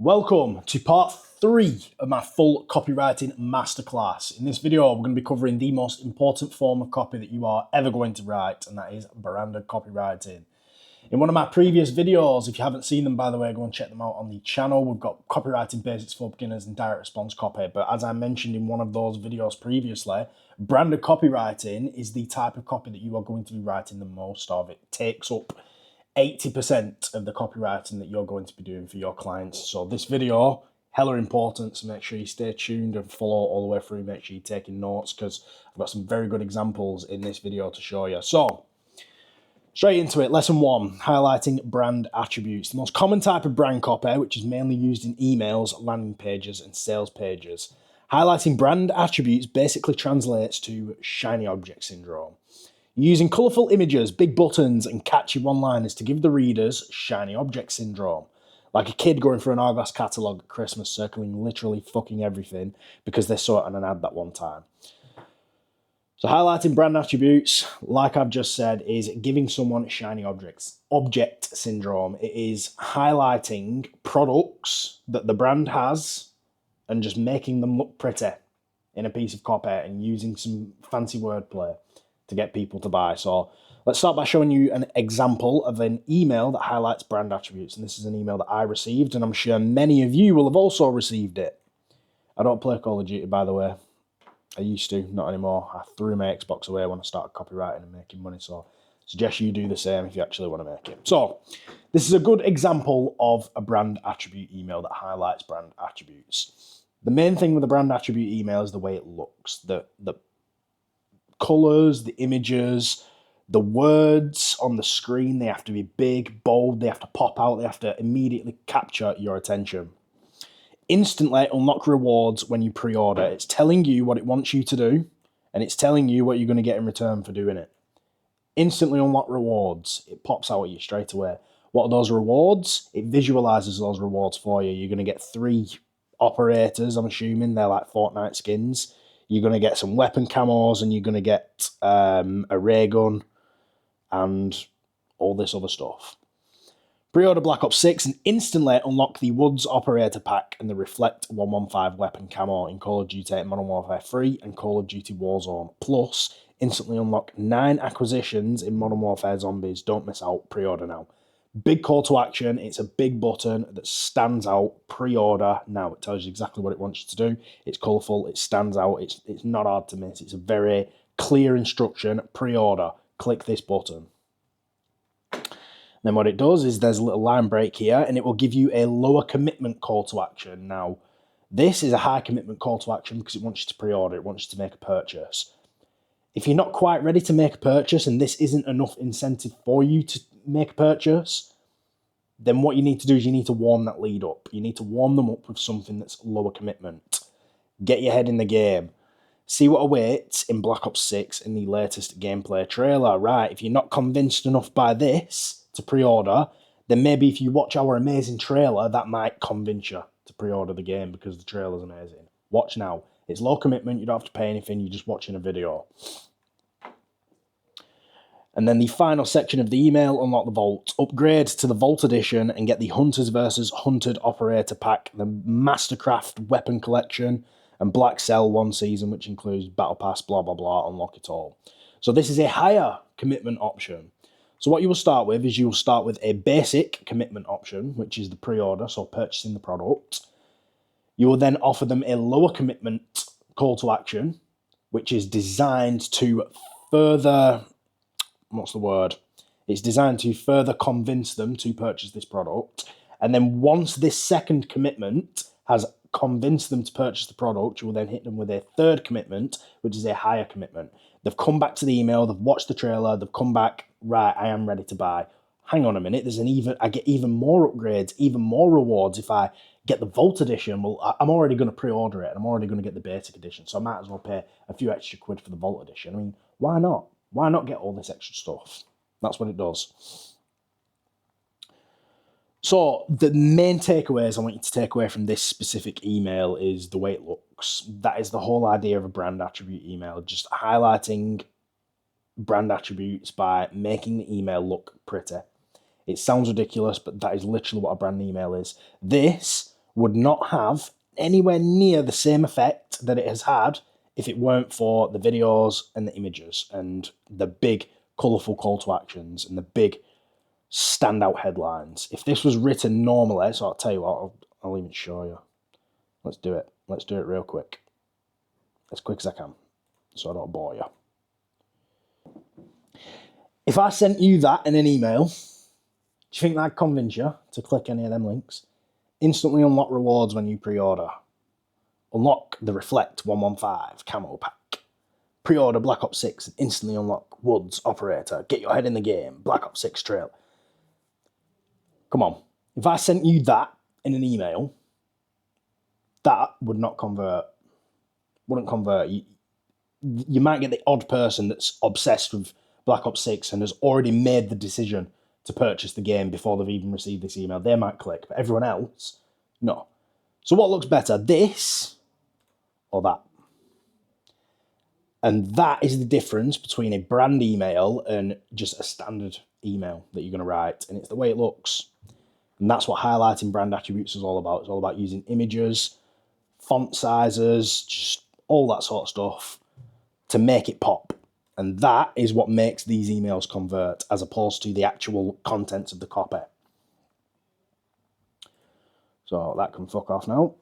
Welcome to part 3 of my full copywriting masterclass. In this video, we're going to be covering the most important form of copy that you are ever going to write, and that is branded copywriting. In one of my previous videos, if you haven't seen them, by the way, go and check them out on the channel. We've got copywriting basics for beginners and direct response copy. But as I mentioned in one of those videos previously, branded copywriting is the type of copy that you are going to be writing the most of. It takes up 80% of the copywriting that you're going to be doing for your clients. So this video, hella important, so make sure you stay tuned and follow all the way through. Make sure you're taking notes because I've got some very good examples in this video to show you. So straight into it. Lesson 1, highlighting brand attributes. The most common type of brand copy, which is mainly used in emails, landing pages, and sales pages. Highlighting brand attributes basically translates to shiny object syndrome. Using colourful images, big buttons, and catchy one-liners to give the readers shiny object syndrome. Like a kid going through an Argos catalogue at Christmas, circling literally fucking everything because they saw it on an ad that one time. So highlighting brand attributes, like I've just said, is giving someone shiny object syndrome. It is highlighting products that the brand has and just making them look pretty in a piece of copy and using some fancy wordplay to get people to buy. So let's start by showing you an example of an email that highlights brand attributes. And this is an email that I received, and I'm sure many of you will have also received it. I don't play Call of Duty, by the way. I used to, not anymore. I threw my Xbox away when I started copywriting and making money. So I suggest you do the same if you actually want to make it. So this is a good example of a brand attribute email that highlights brand attributes. The main thing with a brand attribute email is the way it looks. The colors, the images, the words on the screen, they have to be big, bold, they have to pop out, they have to immediately capture your attention. Instantly unlock rewards when you pre-order. It's telling you what it wants you to do, and it's telling you what you're going to get in return for doing it. Instantly unlock rewards. It pops out at you straight away. What are those rewards? It visualizes those rewards for you. You're going to get 3 operators, I'm assuming. They're like Fortnite skins. You're going to get some weapon camos, and you're going to get a ray gun and all this other stuff. Pre-order Black Ops 6 and instantly unlock the Woods Operator Pack and the Reflect 115 weapon camo in Call of Duty Modern Warfare 3 and Call of Duty Warzone. Plus, instantly unlock 9 acquisitions in Modern Warfare Zombies. Don't miss out. Pre-order now. Big call to action. It's a big button that stands out. Pre-order now. It tells you exactly what it wants you to do. It's colourful. It stands out. It's not hard to miss. It's a very clear instruction. Pre-order. Click this button. Then what it does is there's a little line break here, and it will give you a lower commitment call to action. Now, this is a high commitment call to action because it wants you to pre-order. It wants you to make a purchase. If you're not quite ready to make a purchase and this isn't enough incentive for you to make a purchase, then what you need to do is you need to warm that lead up. You need to warm them up with something that's lower commitment. Get your head in the game. See what awaits in Black Ops 6 in the latest gameplay trailer. Right, if you're not convinced enough by this to pre-order, then maybe if you watch our amazing trailer, that might convince you to pre-order the game because the trailer's amazing. Watch now. It's low commitment. You don't have to pay anything. You're just watching a video. And then the final section of the email, unlock the Vault. Upgrade to the Vault Edition and get the Hunters vs. Hunted Operator Pack, the Mastercraft Weapon Collection, and Black Cell 1 season, which includes Battle Pass, blah, blah, blah, unlock it all. So this is a higher commitment option. So what you will start with is you will start with a basic commitment option, which is the pre-order, so purchasing the product. You will then offer them a lower commitment call to action, which is designed to further, It's designed to further convince them to purchase this product. And then once this second commitment has convinced them to purchase the product, you will then hit them with a third commitment, which is a higher commitment. They've come back to the email, they've watched the trailer, they've come back, right, I am ready to buy. Hang on a minute, I get even more upgrades, even more rewards if I get the Vault Edition. Well, I'm already going to pre-order it, and I'm already going to get the basic edition, so I might as well pay a few extra quid for the Vault Edition. I mean, why not? Why not get all this extra stuff? That's what it does. So the main takeaways I want you to take away from this specific email is the way it looks. That is the whole idea of a brand attribute email, just highlighting brand attributes by making the email look pretty. It sounds ridiculous, but that is literally what a brand email is. This would not have anywhere near the same effect that it has had if it weren't for the videos and the images and the big colourful call to actions and the big standout headlines. If this was written normally, so I'll tell you what, I'll even show you. Let's do it. Let's do it real quick. As quick as I can, so I don't bore you. If I sent you that in an email, do you think that'd convince you to click any of them links? Instantly unlock rewards when you pre-order. Unlock the Reflect 115 camo pack. Pre-order Black Ops 6 and instantly unlock Woods Operator. Get your head in the game. Black Ops 6 trail. Come on. If I sent you that in an email, that would not convert. Wouldn't convert. You might get the odd person that's obsessed with Black Ops 6 and has already made the decision to purchase the game before they've even received this email. They might click, but everyone else, no. So what looks better, this or that? And that is the difference between a brand email and just a standard email that you're going to write. And it's the way it looks. And that's what highlighting brand attributes is all about. It's all about using images, font sizes, just all that sort of stuff to make it pop. And that is what makes these emails convert as opposed to the actual contents of the copy. So that can fuck off now.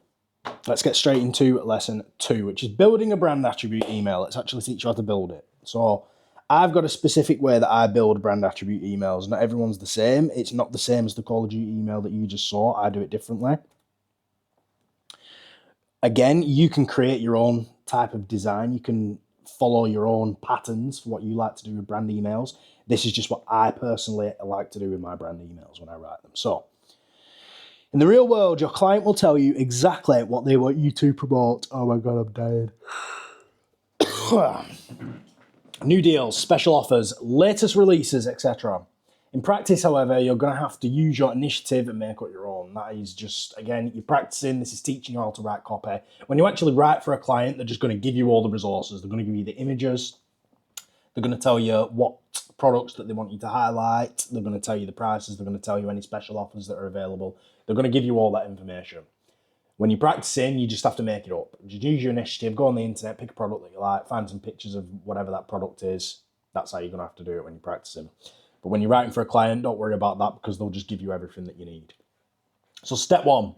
Let's get straight into lesson 2, which is building a brand attribute email. Let's actually teach you how to build it. So I've got a specific way that I build brand attribute emails. Not everyone's the same. It's not the same as the Call of Duty email that you just saw. I do it differently. Again, you can create your own type of design. You can follow your own patterns for what you like to do with brand emails. This is just what I personally like to do with my brand emails when I write them. So in the real world, your client will tell you exactly what they want you to promote. Oh my God, I'm dying. New deals, special offers, latest releases, etc. In practice, however, you're going to have to use your initiative and make up your own. That is just, again, you're practicing. This is teaching you how to write copy. When you actually write for a client, they're just going to give you all the resources. They're going to give you the images. They're going to tell you what products that they want you to highlight. They're going to tell you the prices. They're going to tell you any special offers that are available. They're going to give you all that information. When you're practicing, you just have to make it up. Just use your initiative, go on the internet, pick a product that you like, find some pictures of whatever that product is. That's how you're going to have to do it when you're practicing. But when you're writing for a client, don't worry about that because they'll just give you everything that you need. So step 1,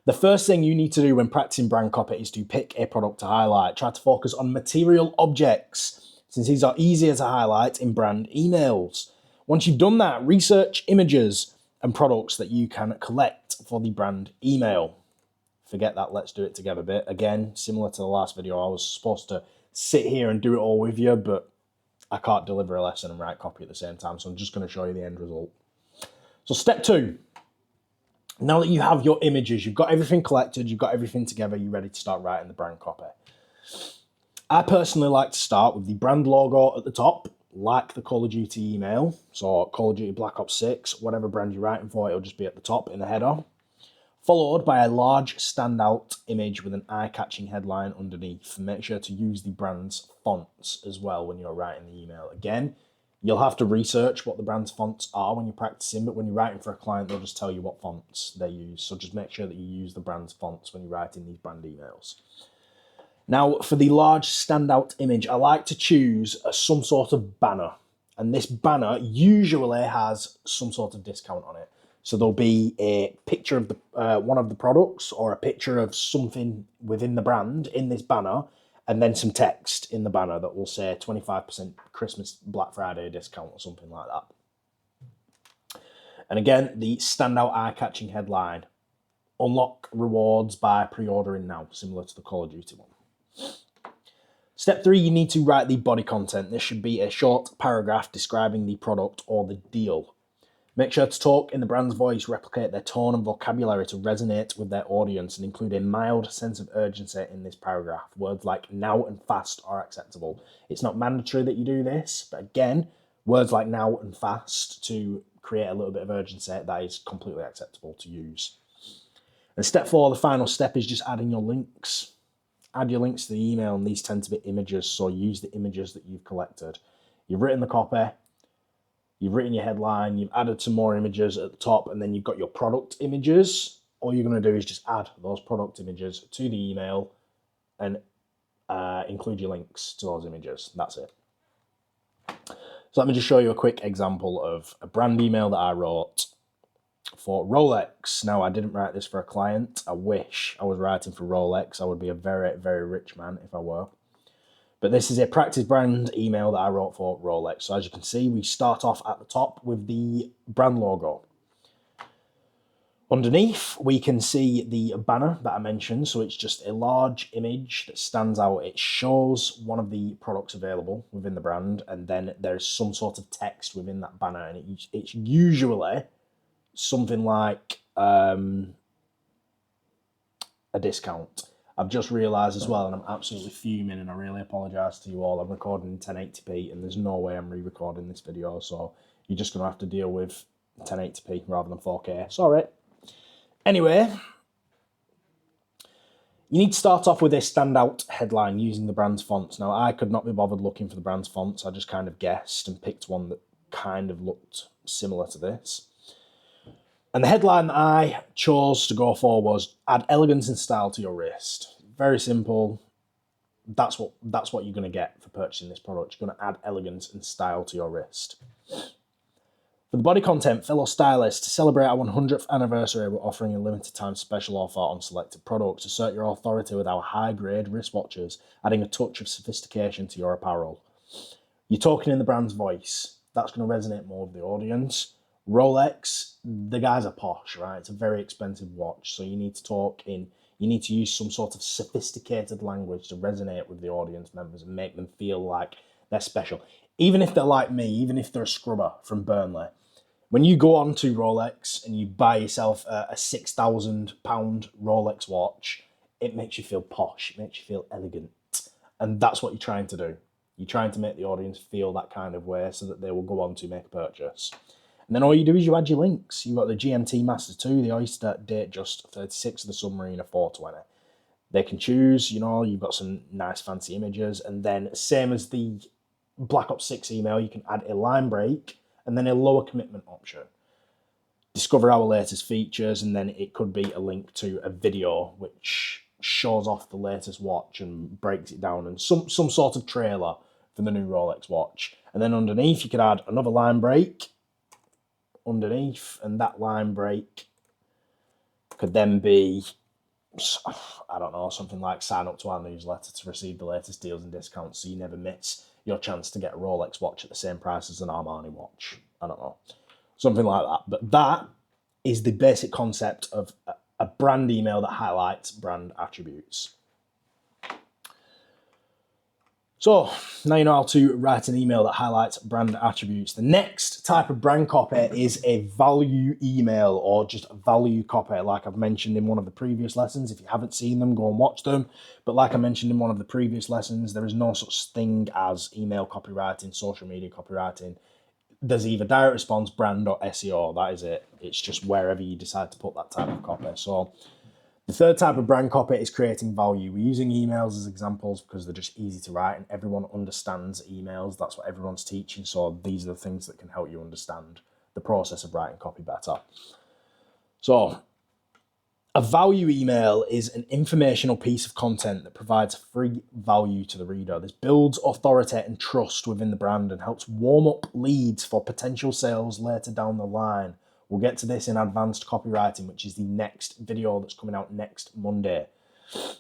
the first thing you need to do when practicing brand copy is to pick a product to highlight. Try to focus on material objects since these are easier to highlight in brand emails. Once you've done that, research images and products that you can collect for the brand email. Forget that let's do it together bit. Again, similar to the last video, I was supposed to sit here and do it all with you, but I can't deliver a lesson and write copy at the same time, so I'm just going to show you the end result. So step 2, now that you have your images, you've got everything collected, you've got everything together, you're ready to start writing the brand copy. I personally like to start with the brand logo at the top, like the Call of Duty email. So Call of Duty Black Ops 6, whatever brand you're writing for, it'll just be at the top in the header. Followed by a large standout image with an eye-catching headline underneath. Make sure to use the brand's fonts as well when you're writing the email. Again, you'll have to research what the brand's fonts are when you're practicing, but when you're writing for a client, they'll just tell you what fonts they use. So just make sure that you use the brand's fonts when you're writing these brand emails. Now, for the large standout image, I like to choose some sort of banner. And this banner usually has some sort of discount on it. So there'll be a picture of the one of the products or a picture of something within the brand in this banner, and then some text in the banner that will say 25% Christmas Black Friday discount or something like that. And again, the standout eye-catching headline, unlock rewards by pre-ordering now, similar to the Call of Duty one. Step 3, you need to write the body content. This should be a short paragraph describing the product or the deal. Make sure to talk in the brand's voice, replicate their tone and vocabulary to resonate with their audience, and include a mild sense of urgency in this paragraph. Words like now and fast are acceptable. It's not mandatory that you do this, but again, words like now and fast to create a little bit of urgency, that is completely acceptable to use. And step 4, the final step, is just adding your links. Add your links to the email, and these tend to be images, so use the images that you've collected. You've written the copy, you've written your headline, you've added some more images at the top, and then you've got your product images, all you're going to do is just add those product images to the email and include your links to those images. That's it. So let me just show you a quick example of a brand email that I wrote for Rolex. Now, I didn't write this for a client. I wish I was writing for Rolex. I would be a very, very rich man if I were. But this is a practice brand email that I wrote for Rolex. So as you can see, we start off at the top with the brand logo. Underneath, we can see the banner that I mentioned. So it's just a large image that stands out. It shows one of the products available within the brand, and then there's some sort of text within that banner. And it's usually something like a discount. I've just realised as well, and I'm absolutely fuming, and I really apologise to you all. I'm recording in 1080p, and there's no way I'm re-recording this video, so you're just going to have to deal with 1080p rather than 4K. Sorry. Anyway, you need to start off with a standout headline using the brand's fonts. Now, I could not be bothered looking for the brand's fonts. I just kind of guessed and picked one that kind of looked similar to this. And the headline that I chose to go for was "Add elegance and style to your wrist." Very simple. That's what you're going to get for purchasing this product. You're going to add elegance and style to your wrist. For the body content, fellow stylists, to celebrate our 100th anniversary, we're offering a limited time special offer on selected products. Assert your authority with our high-grade wristwatches, adding a touch of sophistication to your apparel. You're talking in the brand's voice. That's going to resonate more with the audience. Rolex, the guys are posh, right? It's a very expensive watch, so you need to use some sort of sophisticated language to resonate with the audience members and make them feel like they're special. Even if they're like me, even if they're a scrubber from Burnley, when you go on to Rolex and you buy yourself a £6,000 Rolex watch, it makes you feel posh, it makes you feel elegant. And that's what you're trying to do. You're trying to make the audience feel that kind of way so that they will go on to make a purchase. And then all you do is you add your links. You've got the GMT Master 2, the Oyster Date Just 36, the Submariner 420. They can choose, you've got some nice fancy images. And then same as the Black Ops 6 email, you can add a line break and then a lower commitment option. Discover our latest features, and then it could be a link to a video which shows off the latest watch and breaks it down, and some sort of trailer for the new Rolex watch. And then underneath, you could add another line break underneath, and that line break could then be, I don't know, something like sign up to our newsletter to receive the latest deals and discounts so you never miss your chance to get a Rolex watch at the same price as an Armani watch. I don't know. Something like that. But that is the basic concept of a brand email that highlights brand attributes. So now you know how to write an email that highlights brand attributes. The next type of brand copy is a value email, or just value copy, like I've mentioned in one of the previous lessons. If you haven't seen them, go and watch them. But like I mentioned in one of the previous lessons, there is no such thing as email copywriting, social media copywriting. There's either direct response, brand, or SEO. That is it. It's just wherever you decide to put that type of copy. So the third type of brand copy is creating value. We're using emails as examples because they're just easy to write and everyone understands emails. That's what everyone's teaching. So these are the things that can help you understand the process of writing copy better. So a value email is an informational piece of content that provides free value to the reader. This builds authority and trust within the brand and helps warm up leads for potential sales later down the line. We'll get to this in advanced copywriting, which is the next video that's coming out next Monday. For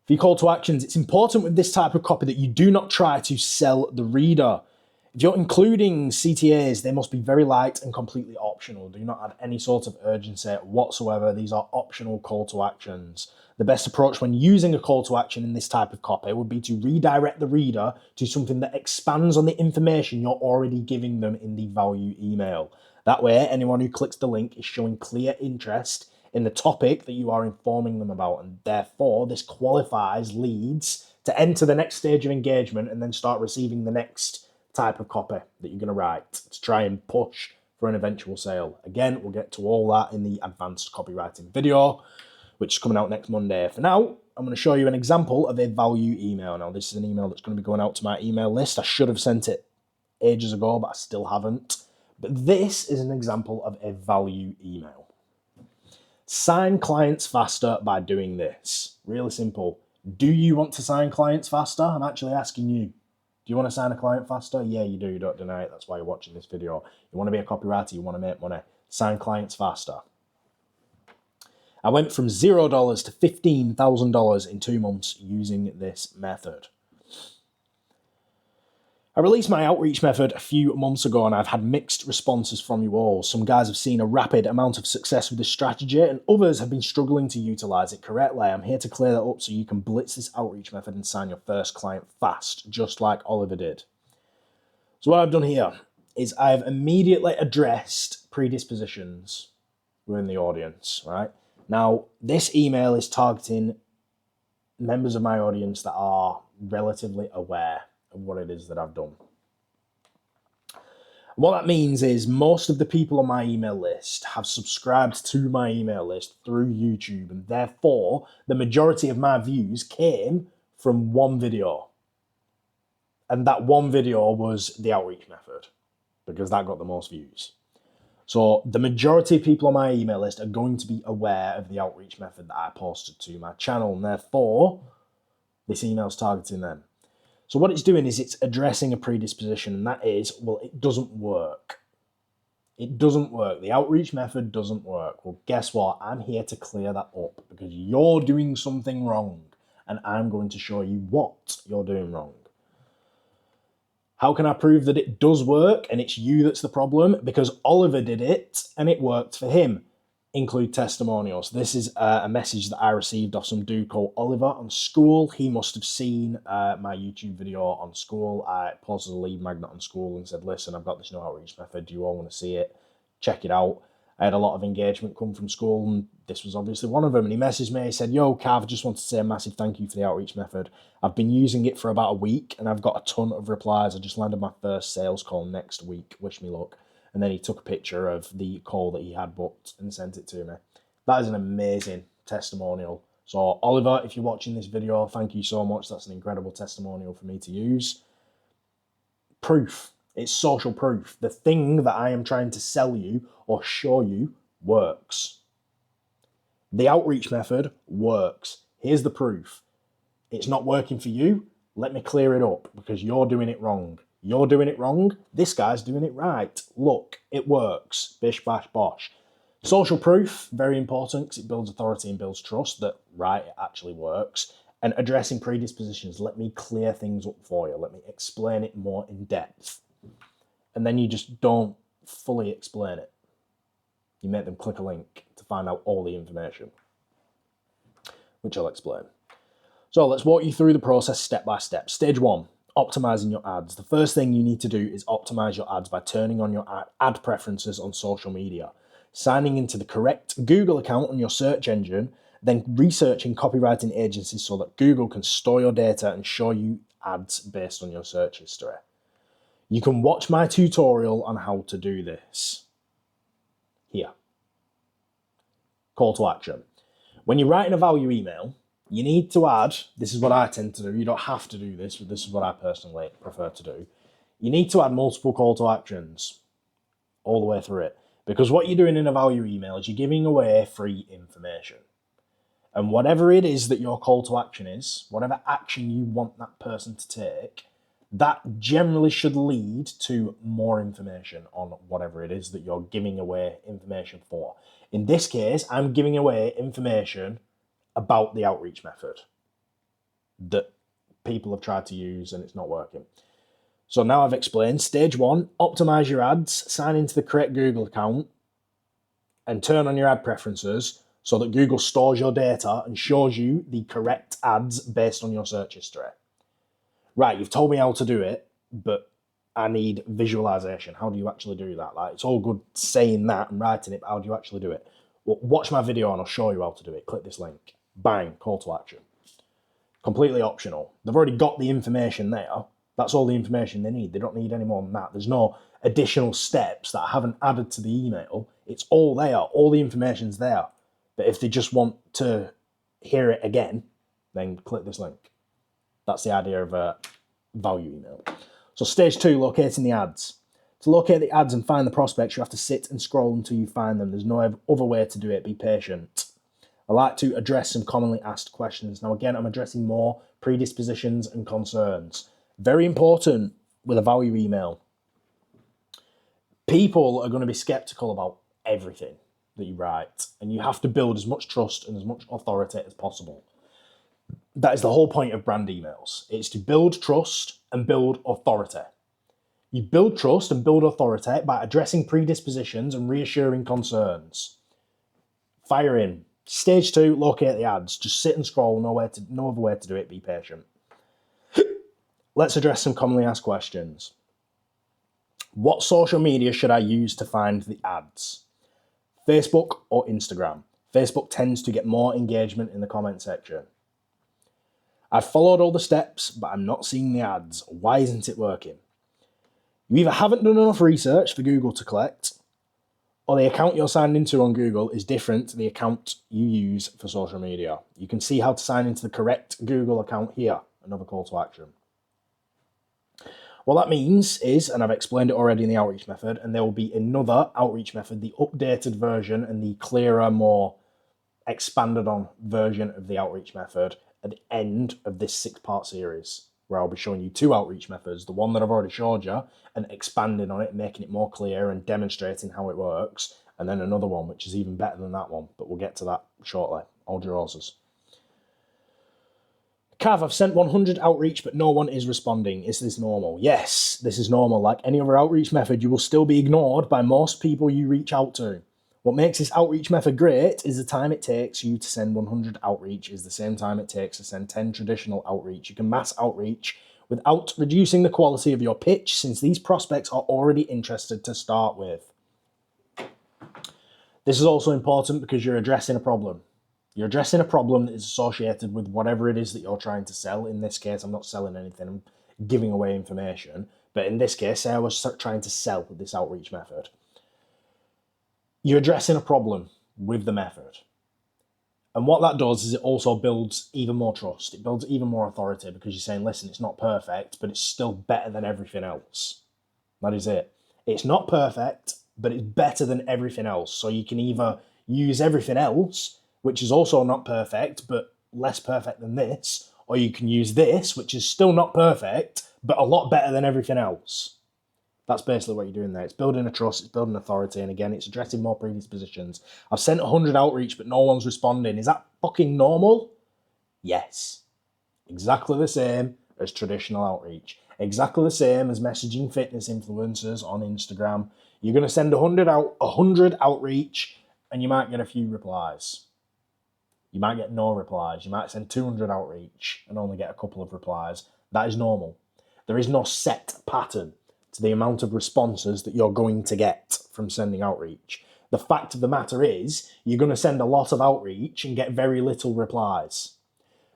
your call to actions, it's important with this type of copy that you do not try to sell the reader. If you're including CTAs, they must be very light and completely optional. Do not add any sort of urgency whatsoever. These are optional call to actions. The best approach when using a call to action in this type of copy would be to redirect the reader to something that expands on the information you're already giving them in the value email. That way, anyone who clicks the link is showing clear interest in the topic that you are informing them about, and therefore this qualifies leads to enter the next stage of engagement and then start receiving the next type of copy that you're going to write to try and push for an eventual sale. Again, we'll get to all that in the advanced copywriting video, which is coming out next Monday. For now, I'm going to show you an example of a value email. Now, this is an email that's going to be going out to my email list. I should have sent it ages ago, but I still haven't. But this is an example of a value email. It Sign clients faster by doing this. Really simple. Do you want to sign clients faster? I'm actually asking you. Do you want to sign a client faster? Yeah, you do. You don't deny it. That's why you're watching this video. You want to be a copywriter. You want to make money. Sign clients faster. I went from $0 to $15,000 in 2 months using this method. I released my outreach method a few months ago and I've had mixed responses from you all. Some guys have seen a rapid amount of success with this strategy and others have been struggling to utilize it correctly. I'm here to clear that up so you can blitz this outreach method and sign your first client fast, just like Oliver did. So what I've done here is I've immediately addressed predispositions within the audience, right? Now, this email is targeting members of my audience that are relatively aware of what it is that I've done. What that means is most of the people on my email list have subscribed to my email list through YouTube, and therefore the majority of my views came from one video. And that one video was the outreach method, because that got the most views. So the majority of people on my email list are going to be aware of the outreach method that I posted to my channel, and therefore this email is targeting them. So what it's doing is it's addressing a predisposition, and that is, well, it doesn't work. It doesn't work. The outreach method doesn't work. Well, guess what? I'm here to clear that up because you're doing something wrong, and I'm going to show you what you're doing wrong. How can I prove that it does work and it's you that's the problem? Because Oliver did it and it worked for him. Include testimonials. This is a message that I received off some dude called Oliver on School. He must have seen my YouTube video on School. I posted a lead magnet on School and said, listen, I've got this new outreach method. Do you all want to see it? Check it out. I had a lot of engagement come from School, and this was obviously one of them. And he messaged me, he said, yo, Cav, I just want to say a massive thank you for the outreach method. I've been using it for about a week, and I've got a ton of replies. I just landed my first sales call next week. Wish me luck. And then he took a picture of the call that he had booked and sent it to me. That is an amazing testimonial. So, Oliver, if you're watching this video, thank you so much. That's an incredible testimonial for me to use. Proof. It's social proof. The thing that I am trying to sell you or show you works. The outreach method works. Here's the proof. It's not working for you. Let me clear it up because you're doing it wrong. You're doing it wrong. This guy's doing it right. Look, it works. Bish, bash, bosh. Social proof, very important because it builds authority and builds trust that, right, it actually works. And addressing predispositions, let me clear things up for you. Let me explain it more in depth. And then you just don't fully explain it. You make them click a link to find out all the information, which I'll explain. So let's walk you through the process step by step. Stage 1, optimizing your ads. The first thing you need to do is optimize your ads by turning on your ad preferences on social media, signing into the correct Google account on your search engine, then researching copywriting agencies so that Google can store your data and show you ads based on your search history. You can watch my tutorial on how to do this here. Call to action. When you're writing a value email, you need to add, this is what I tend to do, you don't have to do this, but this is what I personally prefer to do. You need to add multiple call to actions all the way through it. Because what you're doing in a value email is you're giving away free information. And whatever it is that your call to action is, whatever action you want that person to take, that generally should lead to more information on whatever it is that you're giving away information for. In this case, I'm giving away information about the outreach method that people have tried to use and it's not working. So now I've explained stage 1, optimize your ads, sign into the correct Google account and turn on your ad preferences so that Google stores your data and shows you the correct ads based on your search history. Right, you've told me how to do it, but I need visualization. How do you actually do that? Like, it's all good saying that and writing it, but how do you actually do it? Well, watch my video and I'll show you how to do it. Click this link. Bang, call to action. Completely optional. They've already got the information there. That's all the information they need. They don't need any more than that. There's no additional steps that I haven't added to the email. It's all there. All the information's there. But if they just want to hear it again, then click this link. That's the idea of a value email. So stage 2, locating the ads. To locate the ads and find the prospects, you have to sit and scroll until you find them. There's no other way to do it. Be patient. I like to address some commonly asked questions. Now, again, I'm addressing more predispositions and concerns. Very important with a value email. People are going to be skeptical about everything that you write, and you have to build as much trust and as much authority as possible. That is the whole point of brand emails. It's to build trust and build authority. You build trust and build authority by addressing predispositions and reassuring concerns. Fire in. Stage 2, locate the ads. Just sit and scroll, no other way to do it, be patient. Let's address some commonly asked questions. What social media should I use to find the ads? Facebook or Instagram? Facebook tends to get more engagement in the comment section. I've followed all the steps, but I'm not seeing the ads. Why isn't it working? You either haven't done enough research for Google to collect, or the account you're signed into on Google is different to the account you use for social media. You can see how to sign into the correct Google account here, another call to action. What that means is, and I've explained it already in the outreach method, and there will be another outreach method, the updated version and the clearer, more expanded on version of the outreach method at the end of this 6-part series, where I'll be showing you 2 outreach methods, the one that I've already showed you, and expanding on it, making it more clear and demonstrating how it works, and then another one, which is even better than that one, but we'll get to that shortly. Hold your horses. Cav, I've sent 100 outreach, but no one is responding. Is this normal? Yes, this is normal. Like any other outreach method, you will still be ignored by most people you reach out to. What makes this outreach method great is the time it takes you to send 100 outreach is the same time it takes to send 10 traditional outreach. You can mass outreach without reducing the quality of your pitch, since these prospects are already interested to start with. This is also important because you're addressing a problem. You're addressing a problem that is associated with whatever it is that you're trying to sell. In this case, I'm not selling anything, I'm giving away information. But in this case, say I was trying to sell this outreach method. You're addressing a problem with the method. And what that does is it also builds even more trust. It builds even more authority because you're saying, listen, it's not perfect, but it's still better than everything else. That is it. It's not perfect, but it's better than everything else. So you can either use everything else, which is also not perfect, but less perfect than this, or you can use this, which is still not perfect, but a lot better than everything else. That's basically what you're doing there. It's building a trust, it's building authority, and again, it's addressing more predispositions. I've sent 100 outreach, but no one's responding. Is that fucking normal? Yes. Exactly the same as traditional outreach. Exactly the same as messaging fitness influencers on Instagram. You're going to send 100 outreach, and you might get a few replies. You might get no replies. You might send 200 outreach and only get a couple of replies. That is normal. There is no set pattern to the amount of responses that you're going to get from sending outreach. The fact of the matter is, you're going to send a lot of outreach and get very little replies.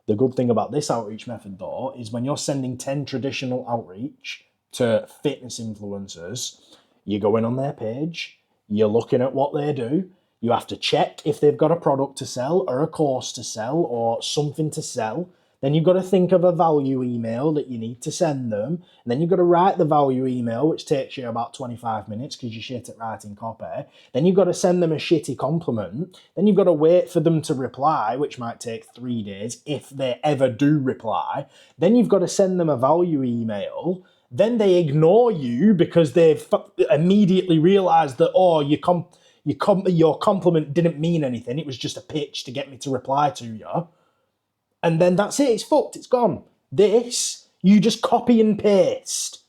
The good thing about this outreach method, though, is when you're sending 10 traditional outreach to fitness influencers, you're going on their page, you're looking at what they do, you have to check if they've got a product to sell or a course to sell or something to sell. Then you've got to think of a value email that you need to send them. And then you've got to write the value email, which takes you about 25 minutes because you're shit at writing copy. Then you've got to send them a shitty compliment. Then you've got to wait for them to reply, which might take 3 days if they ever do reply. Then you've got to send them a value email. Then they ignore you because they've immediately realised that, oh, your compliment didn't mean anything. It was just a pitch to get me to reply to you. And then that's it. It's fucked. It's gone. This, you just copy and paste.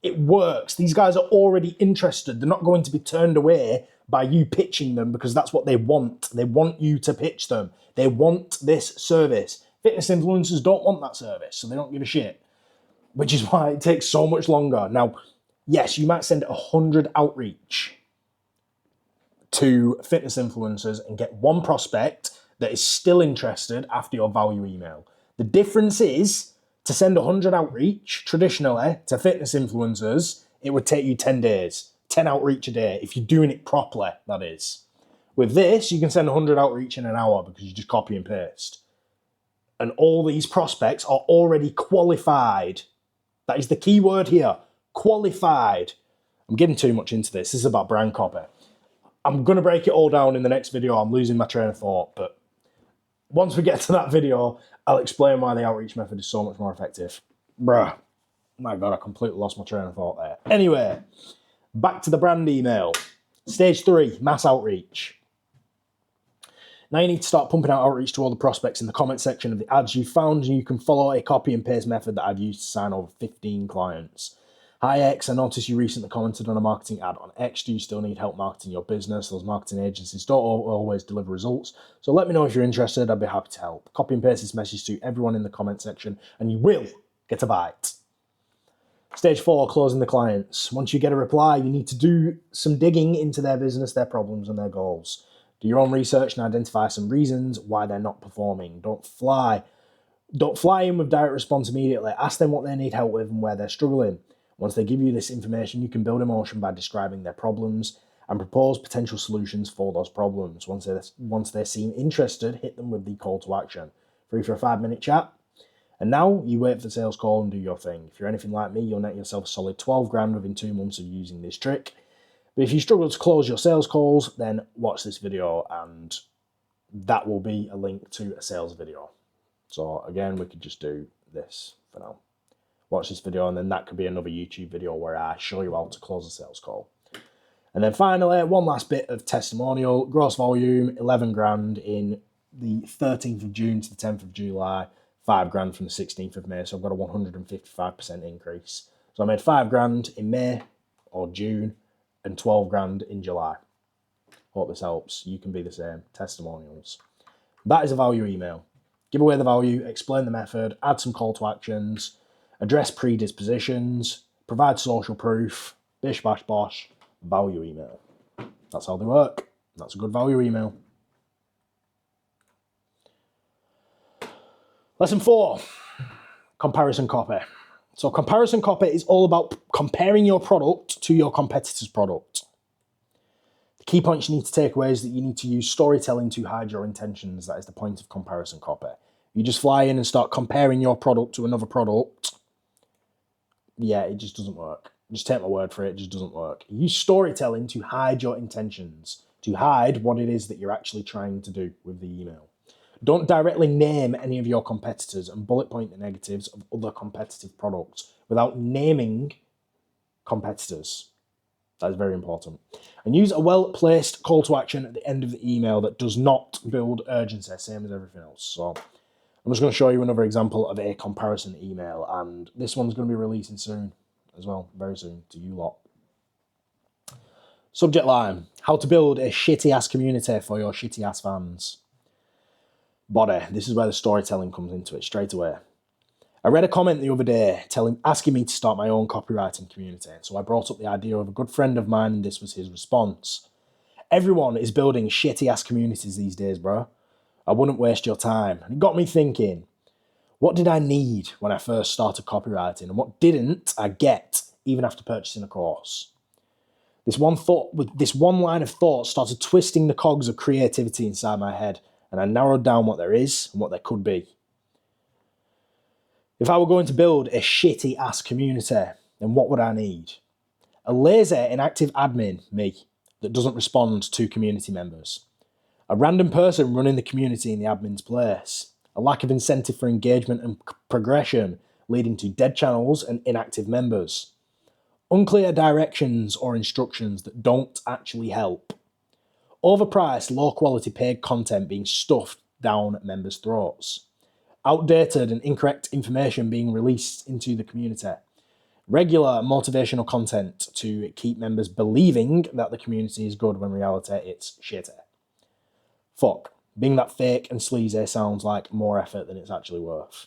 It works. These guys are already interested. They're not going to be turned away by you pitching them because that's what they want. They want you to pitch them. They want this service. Fitness influencers don't want that service, so they don't give a shit, which is why it takes so much longer. Now, yes, you might send 100 outreach to fitness influencers and get one prospect that is still interested after your value email. The difference is, to send 100 outreach traditionally to fitness influencers, it would take you 10 days, 10 outreach a day, if you're doing it properly, that is. With this, you can send 100 outreach in an hour because you just copy and paste. And all these prospects are already qualified. That is the key word here, qualified. I'm getting too much into this. This is about brand copy. I'm going to break it all down in the next video. I'm losing my train of thought, but once we get to that video, I'll explain why the outreach method is so much more effective. Bruh, my God, I completely lost my train of thought there. Anyway, back to the brand email. Stage 3, mass outreach. Now you need to start pumping out outreach to all the prospects in the comment section of the ads you found, and you can follow a copy and paste method that I've used to sign over 15 clients. Hi X, I noticed you recently commented on a marketing ad on X. Do you still need help marketing your business? Those marketing agencies don't always deliver results. So let me know if you're interested. I'd be happy to help. Copy and paste this message to everyone in the comment section and you will get a bite. Stage 4, closing the clients. Once you get a reply, you need to do some digging into their business, their problems, and their goals. Do your own research and identify some reasons why they're not performing. Don't fly in with direct response immediately. Ask them what they need help with and where they're struggling. Once they give you this information, you can build emotion by describing their problems and propose potential solutions for those problems. Once they seem interested, hit them with the call to action. Free for a 5-minute chat. And now you wait for the sales call and do your thing. If you're anything like me, you'll net yourself a solid 12 grand within 2 months of using this trick. But if you struggle to close your sales calls, then watch this video and that will be a link to a sales video. So again, we could just do this for now. Watch this video and then that could be another YouTube video where I show you how to close a sales call. And then finally, one last bit of testimonial. Gross volume, 11 grand in the 13th of June to the 10th of July, 5 grand from the 16th of May. So I've got a 155% increase. So I made 5 grand in May or June and 12 grand in July. Hope this helps. You can be the same. Testimonials. That is a value email. Give away the value, explain the method, add some call to actions, address predispositions, provide social proof, bish bash bosh, value email. That's how they work. That's a good value email. Lesson 4, comparison copy. So comparison copy is all about comparing your product to your competitor's product. The key points you need to take away is that you need to use storytelling to hide your intentions. That is the point of comparison copy. You just fly in and start comparing your product to another product. Yeah, it just doesn't work. Just take my word for it, it just doesn't work. Use storytelling to hide your intentions, to hide what it is that you're actually trying to do with the email. Don't directly name any of your competitors and bullet point the negatives of other competitive products without naming competitors. That is very important. And use a well-placed call to action at the end of the email that does not build urgency, same as everything else. So I'm just going to show you another example of a comparison email, and this one's going to be releasing soon as well, very soon to you lot. Subject line, how to build a shitty-ass community for your shitty-ass fans. Body, this is where the storytelling comes into it straight away. I read a comment the other day asking me to start my own copywriting community, so I brought up the idea of a good friend of mine and this was his response. Everyone is building shitty-ass communities these days, bro. I wouldn't waste your time. And it got me thinking, what did I need when I first started copywriting and what didn't I get even after purchasing a course? This one line of thought started twisting the cogs of creativity inside my head, and I narrowed down what there is and what there could be. If I were going to build a shitty-ass community, then what would I need? A lazy, inactive admin, me, that doesn't respond to community members. A random person running the community in the admin's place. A lack of incentive for engagement and progression, leading to dead channels and inactive members. Unclear directions or instructions that don't actually help. Overpriced, low-quality paid content being stuffed down members' throats. Outdated and incorrect information being released into the community. Regular motivational content to keep members believing that the community is good when in reality it's shitty. Fuck, being that fake and sleazy sounds like more effort than it's actually worth.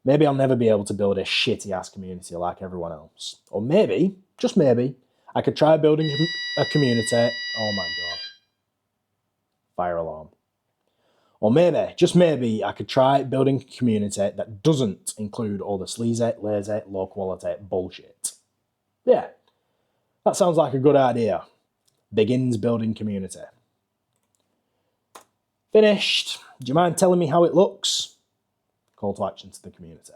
Maybe I'll never be able to build a shitty-ass community like everyone else. Or maybe, just maybe, I could try building a community. Oh my God. Fire alarm. Or maybe, just maybe, I could try building a community that doesn't include all the sleazy, lazy, low-quality bullshit. Yeah, that sounds like a good idea. Begins building community. Finished. Do you mind telling me how it looks? Call to action to the community.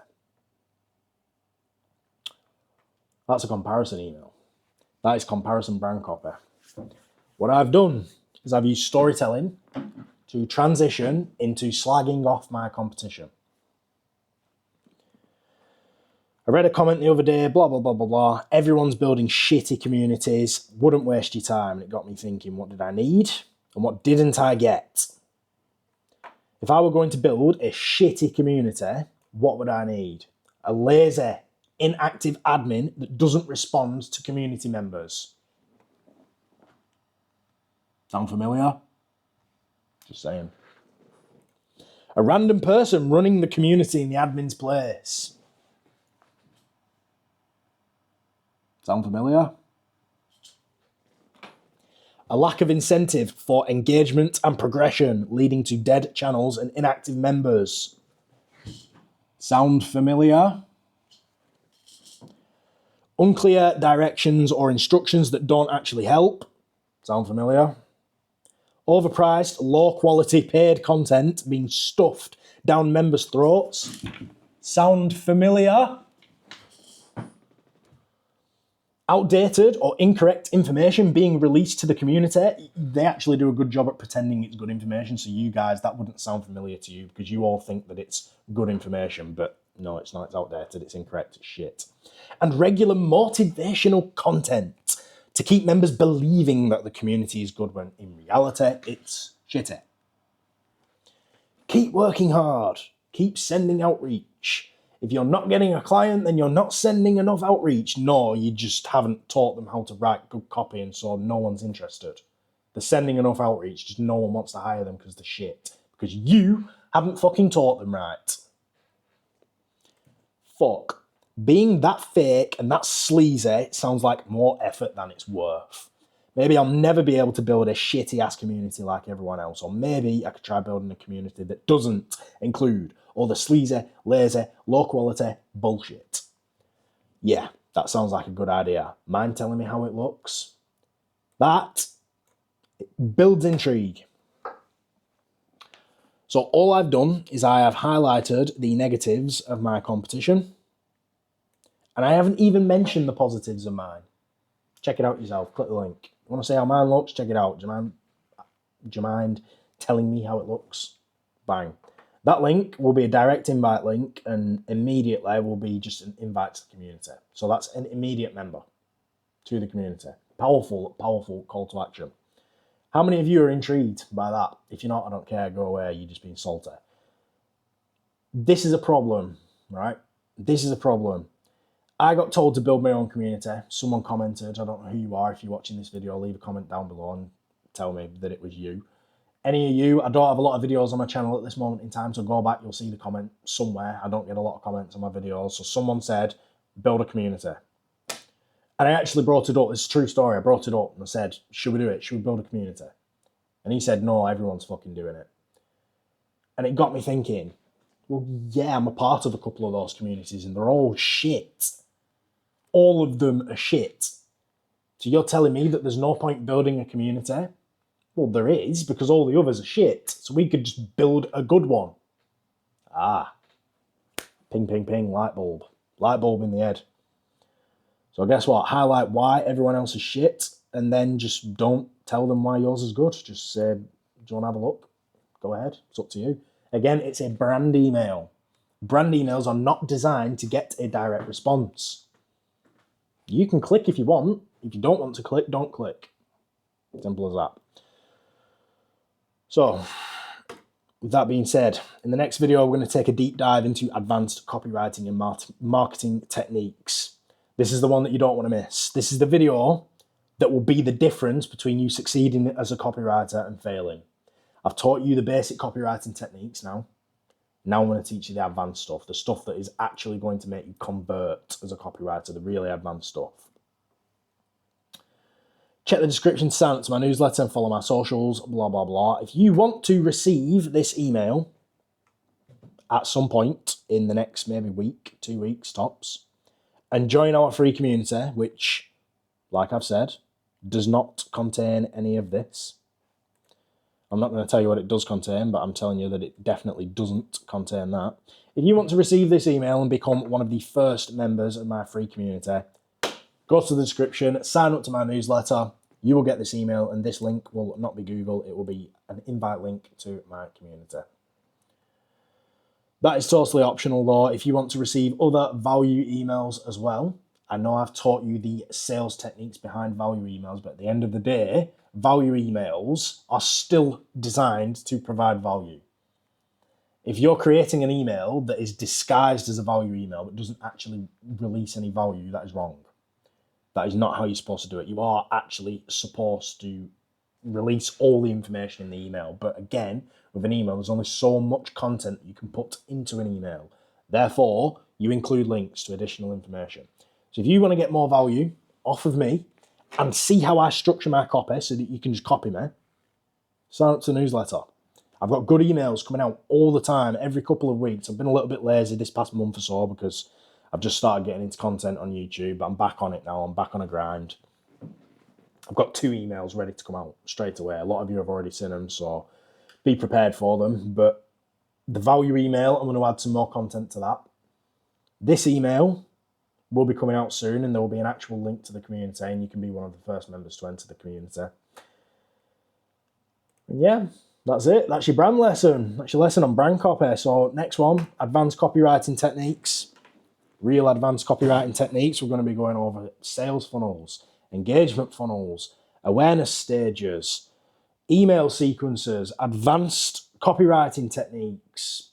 That's a comparison email. That is comparison brand copy. What I've done is I've used storytelling to transition into slagging off my competition. I read a comment the other day, blah, blah, blah, blah, blah. Everyone's building shitty communities. Wouldn't waste your time. And it got me thinking, what did I need? And what didn't I get? If I were going to build a shitty community, what would I need? A lazy, inactive admin that doesn't respond to community members. Sound familiar? Just saying. A random person running the community in the admin's place. Sound familiar? A lack of incentive for engagement and progression, leading to dead channels and inactive members. Sound familiar? Unclear directions or instructions that don't actually help. Sound familiar? Overpriced, low-quality paid content being stuffed down members' throats. Sound familiar? Outdated or incorrect information being released to the community. They actually do a good job at pretending it's good information, so you guys, that wouldn't sound familiar to you because you all think that it's good information, but no, it's not. It's outdated, it's incorrect, it's shit. And regular motivational content to keep members believing that the community is good when in reality it's shitty. Keep working hard. Keep sending outreach. If you're not getting a client, then you're not sending enough outreach. No, you just haven't taught them how to write good copy, and so no one's interested. They're sending enough outreach, just no one wants to hire them because they're shit. Because you haven't fucking taught them right. Fuck. Being that fake and that sleazy sounds like more effort than it's worth. Maybe I'll never be able to build a shitty-ass community like everyone else, or maybe I could try building a community that doesn't include all the sleazy, lazy, low-quality bullshit. Yeah, that sounds like a good idea. Mind telling me how it looks? That builds intrigue. So all I've done is I have highlighted the negatives of my competition, and I haven't even mentioned the positives of mine. Check it out yourself. Click the link. You want to see how mine looks? Check it out. Do you mind telling me how it looks? Bang. That link will be a direct invite link, and immediately will be just an invite to the community. So that's an immediate member to the community. Powerful, powerful call to action. How many of you are intrigued by that? If you're not, I don't care. Go away. You're just being salty. This is a problem, right? This is a problem. I got told to build my own community. Someone commented, I don't know who you are. If you're watching this video, leave a comment down below and tell me that it was you. Any of you, I don't have a lot of videos on my channel at this moment in time, so go back, you'll see the comment somewhere. I don't get a lot of comments on my videos. So someone said, build a community. And I actually brought it up. It's a true story. I brought it up and I said, should we do it? Should we build a community? And he said, no, everyone's fucking doing it. And it got me thinking, well, yeah, I'm a part of a couple of those communities and they're all shit. All of them are shit. So you're telling me that there's no point building a community? Well, there is, because all the others are shit. So we could just build a good one. Ah. Ping, ping, ping, light bulb. Light bulb in the head. So guess what? Highlight why everyone else is shit, and then just don't tell them why yours is good. Just say, do you want to have a look? Go ahead. It's up to you. Again, it's a brand email. Brand emails are not designed to get a direct response. You can click if you want. If you don't want to click, don't click. Simple as that. So, with that being said, in the next video, we're going to take a deep dive into advanced copywriting and marketing techniques. This is the one that you don't want to miss. This is the video that will be the difference between you succeeding as a copywriter and failing. I've taught you the basic copywriting techniques now. Now I'm going to teach you the advanced stuff, the stuff that is actually going to make you convert as a copywriter, the really advanced stuff. Check the description to sign up to my newsletter and follow my socials, blah, blah, blah. If you want to receive this email at some point in the next maybe week, 2 weeks tops, and join our free community, which, like I've said, does not contain any of this. I'm not going to tell you what it does contain, but I'm telling you that it definitely doesn't contain that. If you want to receive this email and become one of the first members of my free community, go to the description, sign up to my newsletter, you will get this email, and this link will not be Google, it will be an invite link to my community. That is totally optional though. If you want to receive other value emails as well, I know I've taught you the sales techniques behind value emails, but at the end of the day, value emails are still designed to provide value. If you're creating an email that is disguised as a value email but doesn't actually release any value, that is wrong. That is not how you're supposed to do it. You are actually supposed to release all the information in the email. But again, with an email, there's only so much content that you can put into an email. Therefore, you include links to additional information. So if you want to get more value off of me and see how I structure my copy so that you can just copy me, sign up to the newsletter. I've got good emails coming out all the time, every couple of weeks. I've been a little bit lazy this past month or so because I've just started getting into content on YouTube, but I'm back on it now. I'm back on a grind. I've got 2 emails ready to come out straight away. A lot of you have already seen them, so be prepared for them. But the value email, I'm going to add some more content to that. This email will be coming out soon, and there will be an actual link to the community, and you can be one of the first members to enter the community. And yeah, that's it. That's your brand lesson. That's your lesson on brand copy. So next one, advanced copywriting techniques. Real advanced copywriting techniques. We're going to be going over sales funnels, engagement funnels, awareness stages, email sequences, advanced copywriting techniques,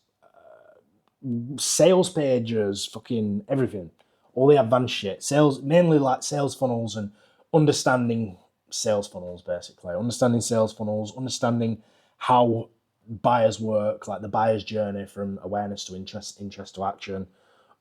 sales pages, fucking everything. All the advanced shit. Sales, mainly like sales funnels and understanding sales funnels, basically. Understanding sales funnels, understanding how buyers work, like the buyer's journey from awareness to interest to action,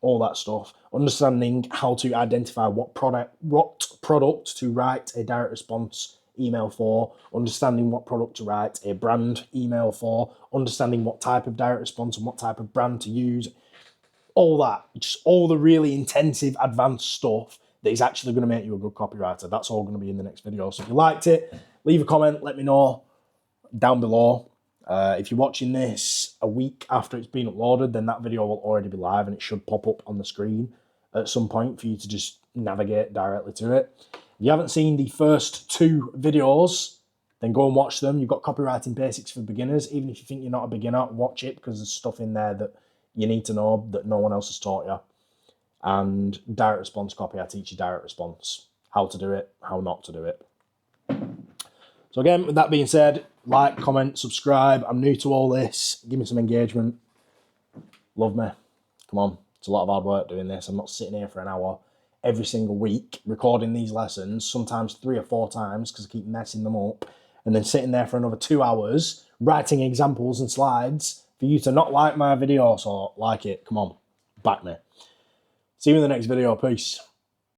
all that stuff. Understanding how to identify what product to write a direct response email for, understanding what product to write a brand email for, understanding what type of direct response and what type of brand to use, all that, just all the really intensive advanced stuff that is actually going to make you a good copywriter. That's all going to be in the next video. So if you liked it, leave a comment, let me know down below. If you're watching this a week after it's been uploaded, then that video will already be live and it should pop up on the screen at some point for you to just navigate directly to it. If you haven't seen the first 2 videos, then go and watch them. You've got Copywriting Basics for Beginners. Even if you think you're not a beginner, watch it because there's stuff in there that you need to know that no one else has taught you. And direct response copy, I teach you direct response, how to do it, how not to do it. So again, with that being said, like, comment, subscribe. I'm new to all this. Give me some engagement. Love me. Come on. It's a lot of hard work doing this. I'm not sitting here for an hour every single week recording these lessons, sometimes 3 or 4 times because I keep messing them up, and then sitting there for another 2 hours writing examples and slides for you to not like my video. So like it. Come on. Back me. See you in the next video. Peace.